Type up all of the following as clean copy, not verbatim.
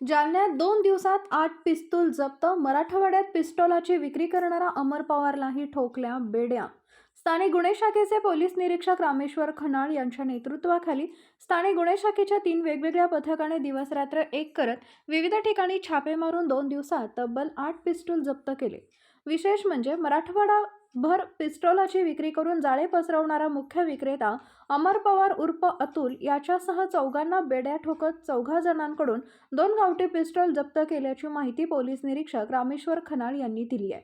जालन्यात 2 दिवसात 8 पिस्तूल जप्त. मराठवाड्यात पिस्तुलाची विक्री करणारा अमर पवारलाही ठोकल्या बेड्या. स्थानिक गुन्हे शाखेचे पोलीस निरीक्षक रामेश्वर खनाळ यांच्या नेतृत्वाखाली स्थानिक गुन्हे शाखेच्या 3 वेगवेगळ्या पथकाने दिवसरात्र एक करत विविध ठिकाणी छापे मारून 2 दिवसात तब्बल 8 पिस्तूल जप्त केले. विशेष म्हणजे मराठवाडाभर पिस्तुलाची विक्री करून जाळे पसरवणारा मुख्य विक्रेता अमर पवार उर्फ अतुल याच्यासह चौघांना बेड्या ठोकत 14 जणांकडून 2 गावठी पिस्तूल जप्त केल्याची माहिती पोलीस निरीक्षक रामेश्वर खनाळ यांनी दिली आहे.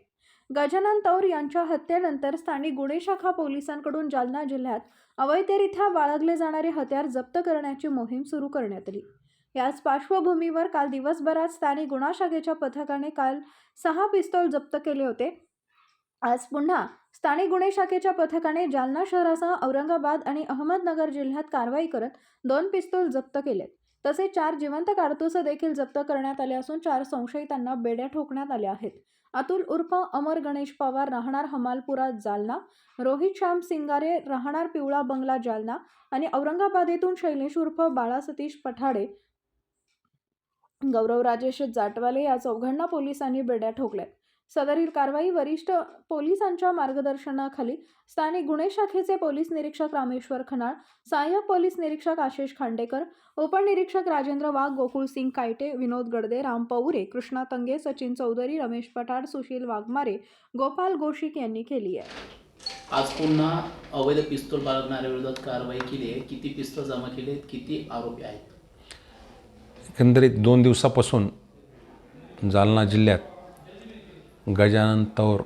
गजानन तौर यांच्या हत्येनंतर स्थानिक गुन्हे शाखा पोलिसांकडून जालना जिल्ह्यात अवैधरित्या बाळगले जाणारे हत्यार जप्त करण्याची मोहीम सुरू करण्यात आली. याच पार्श्वभूमीवर काल दिवसभरात स्थानिक गुन्हा शाखेच्या पथकाने काल 6 पिस्तूल जप्त केले होते. आज पुन्हा स्थानिक गुन्हे शाखेच्या पथकाने जालना शहरासह औरंगाबाद आणि अहमदनगर जिल्ह्यात कारवाई करत 2 पिस्तूल जप्त केलेत. तसेच 4 जिवंत काडतुस देखील जप्त करण्यात आले असून 4 संशयितांना बेड्या ठोकण्यात आल्या आहेत. अतुल उर्फ अमर गणेश पवार राहणार हमालपुरा जालना, रोहित श्याम सिंगारे राहणार पिवळा बंगला जालना आणि औरंगाबादेतून शैलेश उर्फ बाळा सतीश पठाडे, गौरव राजेश जाटवाले या चौघांना पोलिसांनी बेड्या ठोकल्यात. सदरील कारवाई वरिष्ठ पोलिसांच्या मार्गदर्शनाखाली स्थानिक गुन्हे शाखेचे पोलीस निरीक्षक रामेश्वर खनाळ, सहाय्यक पोलीस निरीक्षक आशिष खांडेकर, उपनिरीक्षक राजेंद्र वाघ, गोकुळ सिंग कायटे, विनोद गडदे, राम पौरे, कृष्णा तंगे, सचिन चौधरी, रमेश पठाड, सुशील वाघमारे, गोपाल गोशिक यांनी केली आहे. आज पुन्हा अवैध पिस्तूल बाळगणाऱ्या विरोधात कारवाई केली आहे. किती पिस्तूल जमा केले आहेत, किती आरोपी आहेत? एकंदरीत 2 दिवसापासून जालना जिल्ह्यात गजानन तौर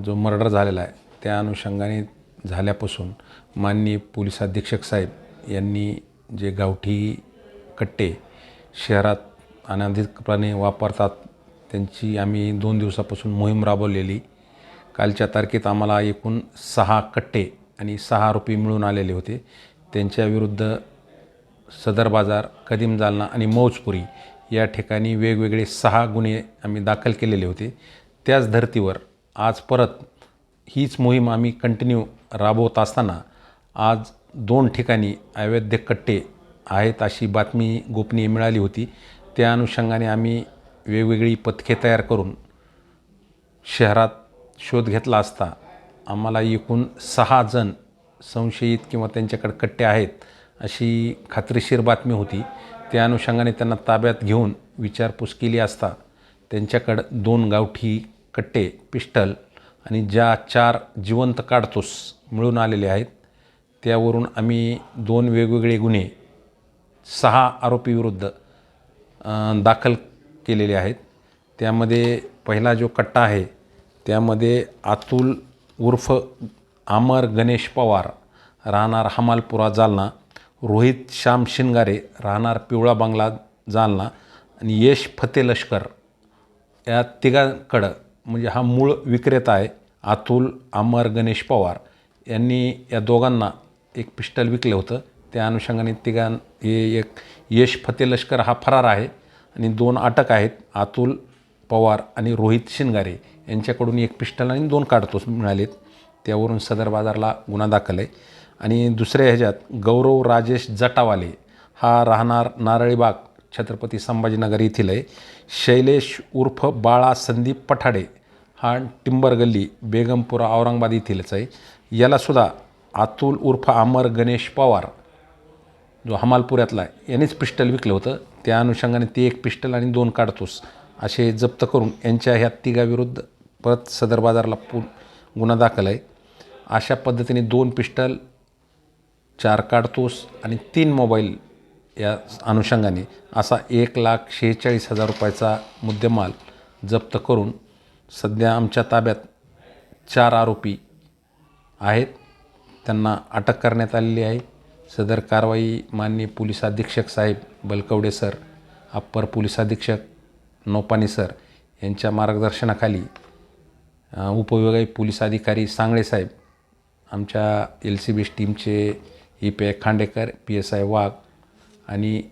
जो मर्डर झालेला आहे त्या अनुषंगाने झाल्यापासून माननीय पोलीस अधीक्षक साहेब यांनी जे गावठी कट्टे शहरात अनधिकृतपणे वापरतात त्यांची आम्ही 2 दिवसापासून मोहीम राबवलेली. कालच्या तारखेत आम्हाला एकूण 6 कट्टे आणि 6 आरोपी मिळून आलेले होते. त्यांच्याविरुद्ध सदर बाजार, कदीम जालना आणि मौजपुरी या ठिकाणी वेगवेगळे 6 गुन्हे आम्ही दाखल केलेले होते. त्याच धर्तीवर आज परत हीच मोहीम आम्ही कंटिन्यू राबवत असताना आज 2 ठिकाणी अवैध कट्टे आहेत अशी बातमी गोपनीय मिळाली होती. त्या अनुषंगाने आम्ही वेगवेगळी पथके तयार करून शहरात शोध घेतला असता आम्हाला एकूण 6 जण संशयित किंवा त्यांच्याकडे कट्टे आहेत अशी खात्रीशीर बातमी होती. त्या अनुषंगाने त्यांना ताब्यात घेऊन विचारपूस केली असता त्यांच्याकडे 2 गावठी कट्टे, पिस्टल आणि ज्या 4 जिवंत काडतूस मिळून आलेले आहेत. त्यावरून आम्ही 2 वेगवेगळे गुन्हे 6 आरोपीविरुद्ध दाखल केलेले आहेत. त्यामध्ये पहिला जो कट्टा आहे त्यामध्ये अतुल उर्फ अमर गणेश पवार राहणार हमालपुरा जालना, रोहित श्याम शिंगारे राहणार पिवळा बंगला जालना आणि यश फते लष्कर या तिघांकडं म्हणजे हा मूळ विक्रेता आहे अतुल अमर गणेश पवार यांनी या दोघांना एक पिस्टल विकलं होतं. त्या अनुषंगाने एक यश फते लष्कर हा फरार आहे आणि 2 अटक आहेत. अतुल पवार आणि रोहित शिंगारे यांच्याकडून एक पिस्टल आणि 2 काडतूस मिळालेत. त्यावरून सदर बाजारला गुन्हा दाखल आहे. आणि दुसऱ्या ह्याच्यात गौरव राजेश जाटवाले हा राहणार नारळीबाग छत्रपती संभाजीनगर येथील आहे. शैलेश उर्फ बाळा संदीप पठाडे हा टिंबर गल्ली बेगमपुरा औरंगाबाद येथीलच आहे. यालासुद्धा अतुल उर्फ अमर गणेश पवार जो हमालपुऱ्यातला आहे यांनीच पिस्टल विकलं होतं. त्या अनुषंगाने ते एक पिस्टल आणि 2 काडतूस असे जप्त करून यांच्या ह्या तिघाविरुद्ध परत सदर बाजारला गुन्हा दाखल आहे. अशा पद्धतीने 2 पिस्टल, 4 काडतूस आणि 3 मोबाईल या अनुषंगाने असा 1,46,000 रुपयाचा मुद्देमाल जप्त करून सध्या आमच्या ताब्यात 4 आरोपी आहेत. त्यांना अटक करण्यात आलेली आहे. सदर कारवाई माननीय पोलीस अधीक्षक साहेब बलकवडे सर, अप्पर पोलीस अधीक्षक नौपानी सर यांच्या मार्गदर्शनाखाली उपविभागीय पोलीस अधिकारी सांगळे साहेब, आमच्या LCB टीमचे EPI खांडेकर, PSI वाघ आणि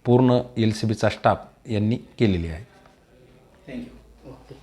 पूर्ण LCBचा स्टाफ यांनी केलेली आहे. थँक्यू. ओके.